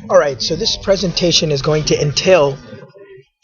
All right, so this presentation is going to entail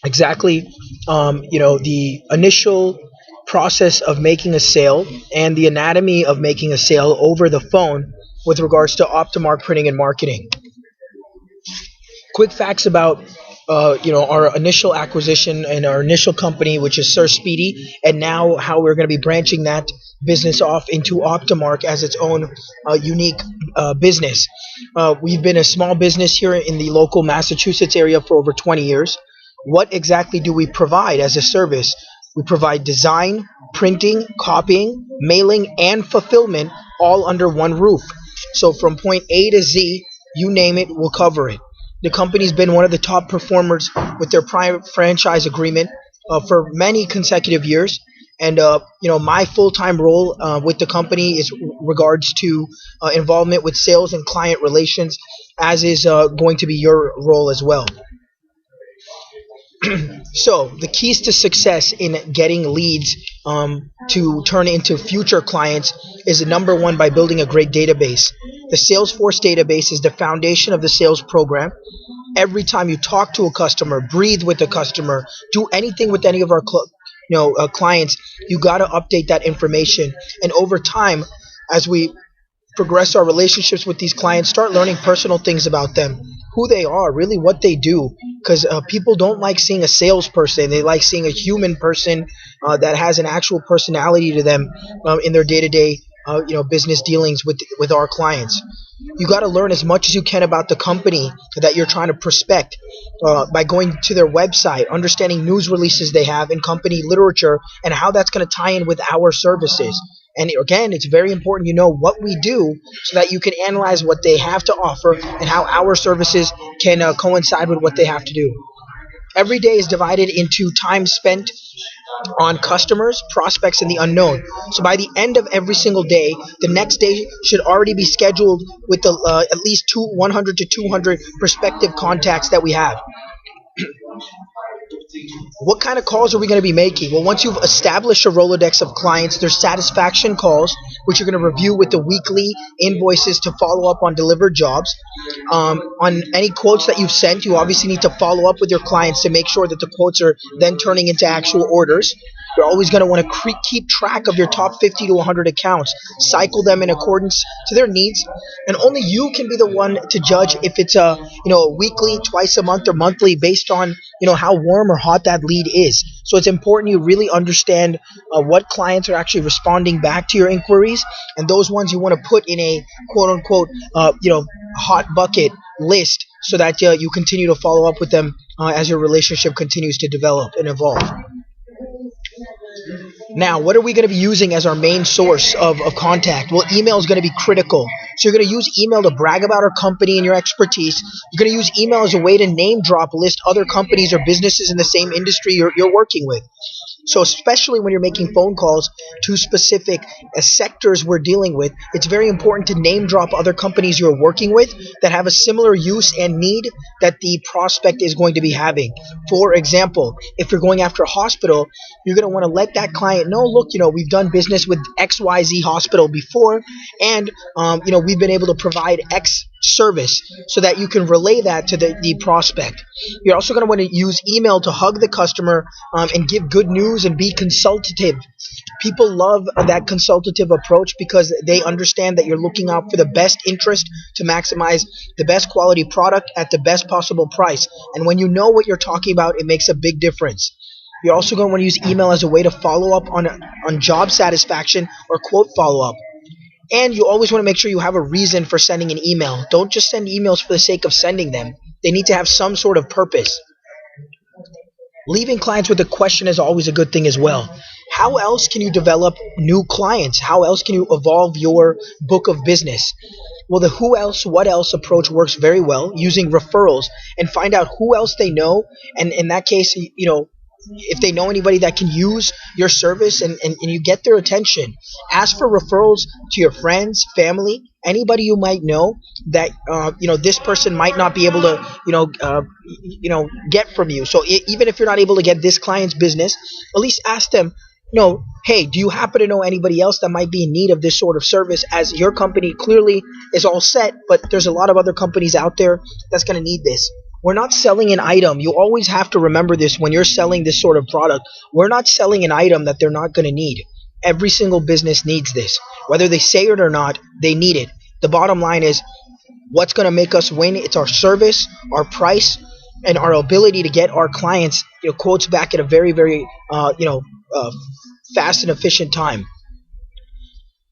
exactly, the initial process of making a sale and the anatomy of making a sale over the phone with regards to Optamark printing and marketing. Quick facts about our initial acquisition and our initial company, which is Sir Speedy, and now how we're going to be branching that business off into Optamark as its own unique business. We've been a small business here in the local Massachusetts area for over 20 years. What exactly do we provide as a service? We provide design, printing, copying, mailing, and fulfillment all under one roof. So from point A to Z, you name it, we'll cover it. The company's been one of the top performers with their private franchise agreement for many consecutive years. And my full-time role with the company is regards to involvement with sales and client relations, as is going to be your role as well. So the keys to success in getting leads to turn into future clients is number one, by building a great database. The Salesforce database is the foundation of the sales program. Every time you talk to a customer, breathe with a customer, do anything with any of our clients, you got to update that information. And over time, as we progress our relationships with these clients, start learning personal things about them, who they are, really what they do. Because people don't like seeing a salesperson. They like seeing a human person that has an actual personality to them in their day-to-day business dealings with our clients. You got to learn as much as you can about the company that you're trying to prospect by going to their website, understanding news releases they have in company literature, and how that's going to tie in with our services. And again, it's very important you know what we do so that you can analyze what they have to offer and how our services can coincide with what they have to do. Every day is divided into time spent on customers, prospects, and the unknown. So by the end of every single day, the next day should already be scheduled with at least 100 to 200 prospective contacts that we have. What kind of calls are we going to be making? Well, once you've established a Rolodex of clients, there's satisfaction calls, which you're going to review with the weekly invoices to follow up on delivered jobs. On any quotes that you've sent, you obviously need to follow up with your clients to make sure that the quotes are then turning into actual orders. You're always going to want to keep track of your top 50 to 100 accounts, cycle them in accordance to their needs, and only you can be the one to judge if it's a weekly, twice a month, or monthly, based on how warm or hot that lead is. So it's important you really understand what clients are actually responding back to your inquiries, and those ones you want to put in a quote unquote hot bucket list so that you continue to follow up with them as your relationship continues to develop and evolve. Now, what are we going to be using as our main source of contact? Well, email is going to be critical. So you're going to use email to brag about our company and your expertise. You're going to use email as a way to name drop list other companies or businesses in the same industry you're working with. So especially when you're making phone calls to specific sectors we're dealing with, it's very important to name drop other companies you're working with that have a similar use and need that the prospect is going to be having. For example, if you're going after a hospital, you're going to want to let that client know, look, we've done business with XYZ hospital before, and we've been able to provide X service, so that you can relay that to the prospect. You're also going to want to use email to hug the customer and give good news and be consultative. People love that consultative approach because they understand that you're looking out for the best interest to maximize the best quality product at the best possible price. And when you know what you're talking about, it makes a big difference. You're also going to want to use email as a way to follow up on job satisfaction or quote follow-up. And you always want to make sure you have a reason for sending an email. Don't just send emails for the sake of sending them. They need to have some sort of purpose. Leaving clients with a question is always a good thing as well. How else can you develop new clients? How else can you evolve your book of business? Well, the who else, what else approach works very well, using referrals, and find out who else they know. And in that case, if they know anybody that can use your service and you get their attention, ask for referrals to your friends, family, anybody you might know that this person might not be able to get from you. So even if you're not able to get this client's business, at least ask them, No, hey, do you happen to know anybody else that might be in need of this sort of service, as your company clearly is all set, but there's a lot of other companies out there that's going to need this. We're not selling an item. You always have to remember this when you're selling this sort of product. We're not selling an item that they're not going to need. Every single business needs this. Whether they say it or not, they need it. The bottom line is what's going to make us win. It's our service, our price, and our ability to get our clients quotes back at a very, very uh, fast and efficient time.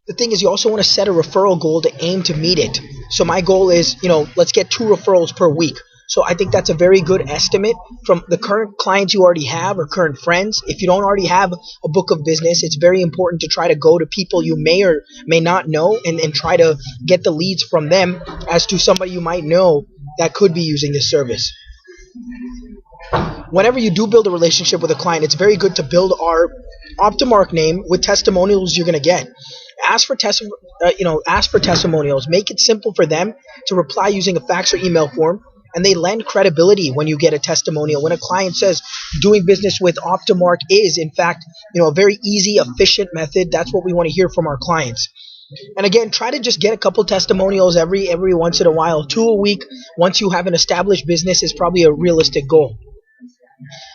The thing is, you also want to set a referral goal to aim to meet it. So my goal is, let's get 2 referrals per week. So I think that's a very good estimate from the current clients you already have or current friends. If you don't already have a book of business, it's very important to try to go to people you may or may not know and try to get the leads from them as to somebody you might know that could be using this service. Whenever you do build a relationship with a client, it's very good to build our Optamark name with testimonials you're going to get. Ask for testimonials. Make it simple for them to reply using a fax or email form, and they lend credibility when you get a testimonial. When a client says doing business with Optamark is, in fact, a very easy, efficient method, that's what we want to hear from our clients. And again, try to just get a couple testimonials every once in a while. 2 a week, once you have an established business, is probably a realistic goal.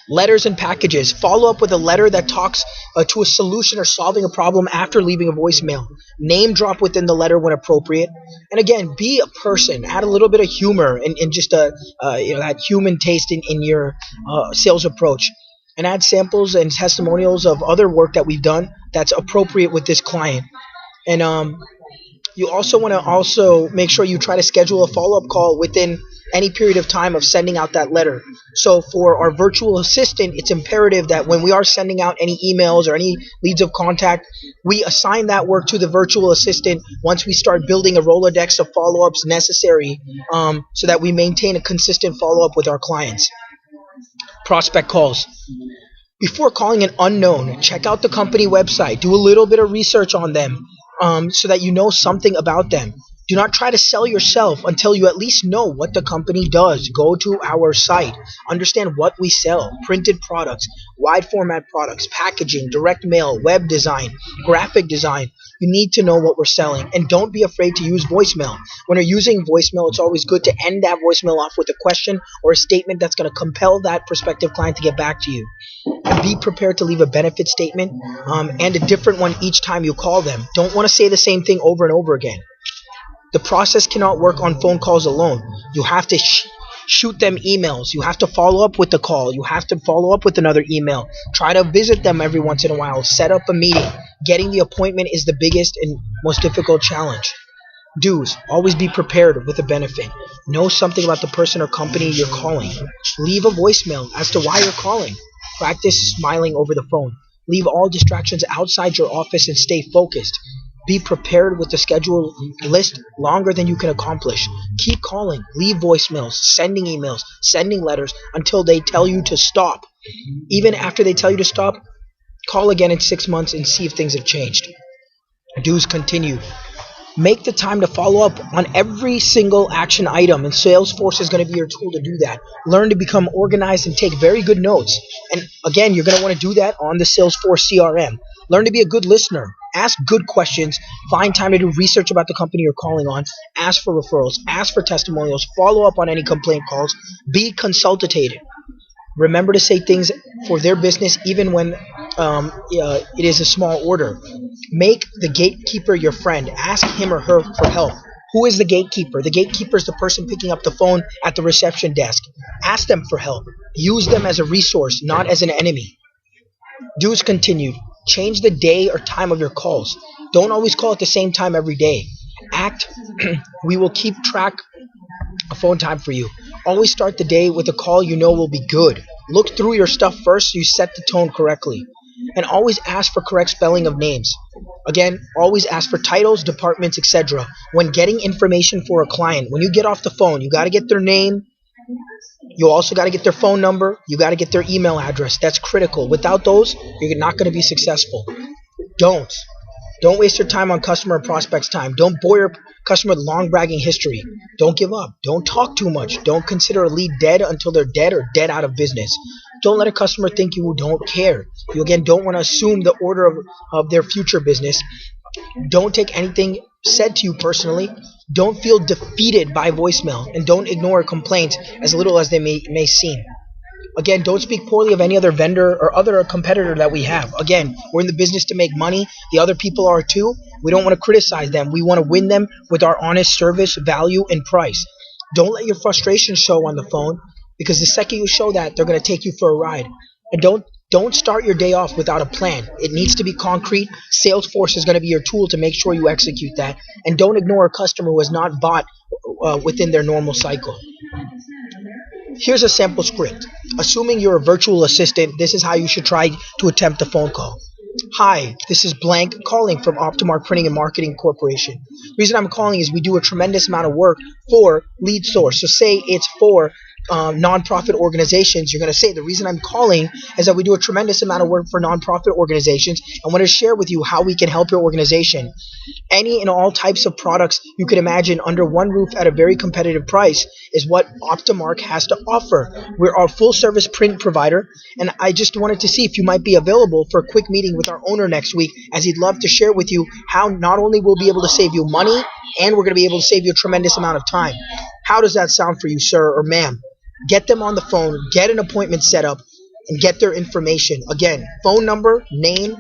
Letters and packages. Follow up with a letter that talks to a solution or solving a problem after leaving a voicemail. Name drop within the letter when appropriate. And again, be a person. Add a little bit of humor and just that human taste in your sales approach. And add samples and testimonials of other work that we've done that's appropriate with this client. And you also want to make sure you try to schedule a follow-up call within any period of time of sending out that letter. So for our virtual assistant, it's imperative that when we are sending out any emails or any leads of contact, we assign that work to the virtual assistant once we start building a Rolodex of follow-ups necessary, so that we maintain a consistent follow-up with our clients. Prospect calls. Before calling an unknown, check out the company website. Do a little bit of research on them, so that you know something about them. Do not try to sell yourself until you at least know what the company does. Go to our site. Understand what we sell. Printed products, wide format products, packaging, direct mail, web design, graphic design. You need to know what we're selling. And don't be afraid to use voicemail. When you're using voicemail, it's always good to end that voicemail off with a question or a statement that's going to compel that prospective client to get back to you. And be prepared to leave a benefit statement and a different one each time you call them. Don't want to say the same thing over and over again. The process cannot work on phone calls alone. You have to shoot them emails. You have to follow up with the call. You have to follow up with another email. Try to visit them every once in a while. Set up a meeting. Getting the appointment is the biggest and most difficult challenge. Do's. Always be prepared with a benefit. Know something about the person or company you're calling. Leave a voicemail as to why you're calling. Practice smiling over the phone. Leave all distractions outside your office and stay focused. Be prepared with the schedule list longer than you can accomplish. Keep calling, leave voicemails, sending emails, sending letters until they tell you to stop. Even after they tell you to stop, call again in 6 months and see if things have changed. Do's continue. Make the time to follow up on every single action item, and Salesforce is going to be your tool to do that. Learn to become organized and take very good notes. And again, you're going to want to do that on the Salesforce CRM. Learn to be a good listener. Ask good questions. Find time to do research about the company you're calling on. Ask for referrals. Ask for testimonials. Follow up on any complaint calls. Be consultative. Remember to say things for their business even when it is a small order. Make the gatekeeper your friend. Ask him or her for help. Who is the gatekeeper? The gatekeeper is the person picking up the phone at the reception desk. Ask them for help. Use them as a resource, not as an enemy. Do's continued. Change the day or time of your calls. Don't always call at the same time every day. We will keep track of phone time for you. Always start the day with a call you know will be good. Look through your stuff first so you set the tone correctly. And always ask for correct spelling of names. Again, always ask for titles, departments, etc. When getting information for a client, when you get off the phone, you got to get their name. You also got to get their phone number. You got to get their email address. That's critical. Without those, you're not going to be successful. Don't waste your time on customer and prospects' time. Don't bore your customer with long bragging history. Don't give up. Don't talk too much. Don't consider a lead dead until they're dead or dead out of business. Don't let a customer think you don't care. You again don't want to assume the order of their future business. Don't take anything said to you personally. Don't feel defeated by voicemail, and don't ignore complaints as little as they may seem. Again, don't speak poorly of any other vendor or other competitor that we have. Again, we're in the business to make money. The other people are too. We don't want to criticize them. We want to win them with our honest service, value, and price. Don't let your frustration show on the phone, because the second you show that, they're going to take you for a ride. And don't start your day off without a plan. It needs to be concrete. Salesforce is going to be your tool to make sure you execute that. And don't ignore a customer who has not bought within their normal cycle. Here's a sample script. Assuming you're a virtual assistant, this is how you should try to attempt a phone call. Hi, this is blank calling from Optamark Printing and Marketing Corporation. The reason I'm calling is we do a tremendous amount of work for lead source. So say it's for nonprofit organizations. You're going to say the reason I'm calling is that we do a tremendous amount of work for nonprofit organizations. I want to share with you how we can help your organization. Any and all types of products you could imagine under one roof at a very competitive price is what Optamark has to offer. We're our full service print provider, and I just wanted to see if you might be available for a quick meeting with our owner next week, as he'd love to share with you how not only we'll be able to save you money, and we're going to be able to save you a tremendous amount of time. How does that sound for you, sir or ma'am? Get them on the phone, get an appointment set up, and get their information. Again, phone number, name,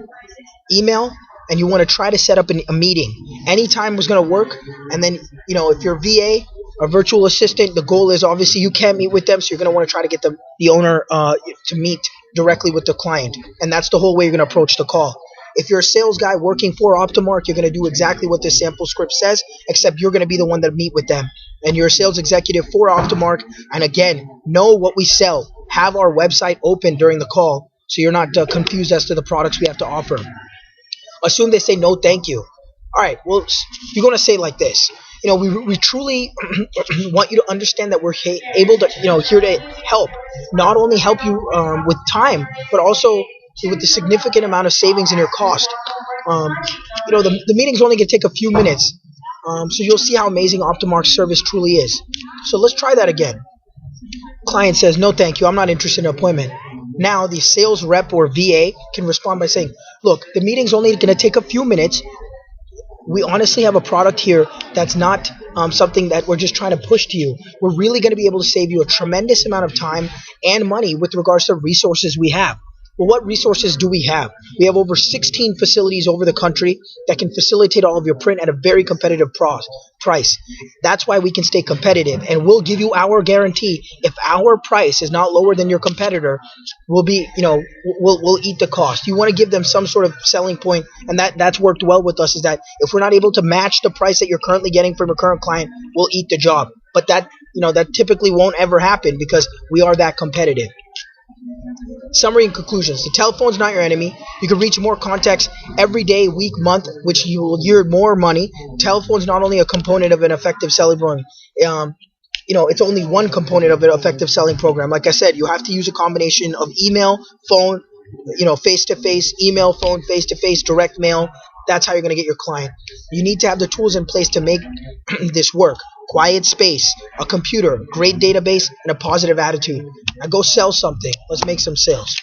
email, and you want to try to set up a meeting. Anytime was going to work. And then, if you're VA, a virtual assistant, the goal is obviously you can't meet with them, so you're going to want to try to get the owner to meet directly with the client. And that's the whole way you're going to approach the call. If you're a sales guy working for Optamark, you're going to do exactly what this sample script says, except you're going to be the one that meet with them. And you're a sales executive for Optamark. And again, know what we sell. Have our website open during the call so you're not confused as to the products we have to offer. Assume they say no, thank you. All right, well, you're going to say like this. We truly want you to understand that we're able to, here to help. Not only help you with time, but also with the significant amount of savings in your cost. The meeting's only going to take a few minutes. So you'll see how amazing Optamark's service truly is. So let's try that again. Client says, no, thank you. I'm not interested in an appointment. Now the sales rep or VA can respond by saying, look, the meeting's only going to take a few minutes. We honestly have a product here that's not something that we're just trying to push to you. We're really going to be able to save you a tremendous amount of time and money with regards to resources we have. Well, what resources do we have? We have over 16 facilities over the country that can facilitate all of your print at a very competitive price. That's why we can stay competitive, and we'll give you our guarantee. If our price is not lower than your competitor, we'll eat the cost. You want to give them some sort of selling point, and that's worked well with us, is that if we're not able to match the price that you're currently getting from your current client, we'll eat the job. But that typically won't ever happen because we are that competitive. Summary and conclusions. The telephone's not your enemy. You can reach more contacts every day, week, month, which you will yield more money. Telephone's not only a component of an effective selling program. It's only one component of an effective selling program. Like I said, you have to use a combination of email, phone, face-to-face, email, phone, face-to-face, direct mail. That's how you're going to get your client. You need to have the tools in place to make this work. Quiet space, a computer, great database, and a positive attitude. Now go sell something. Let's make some sales.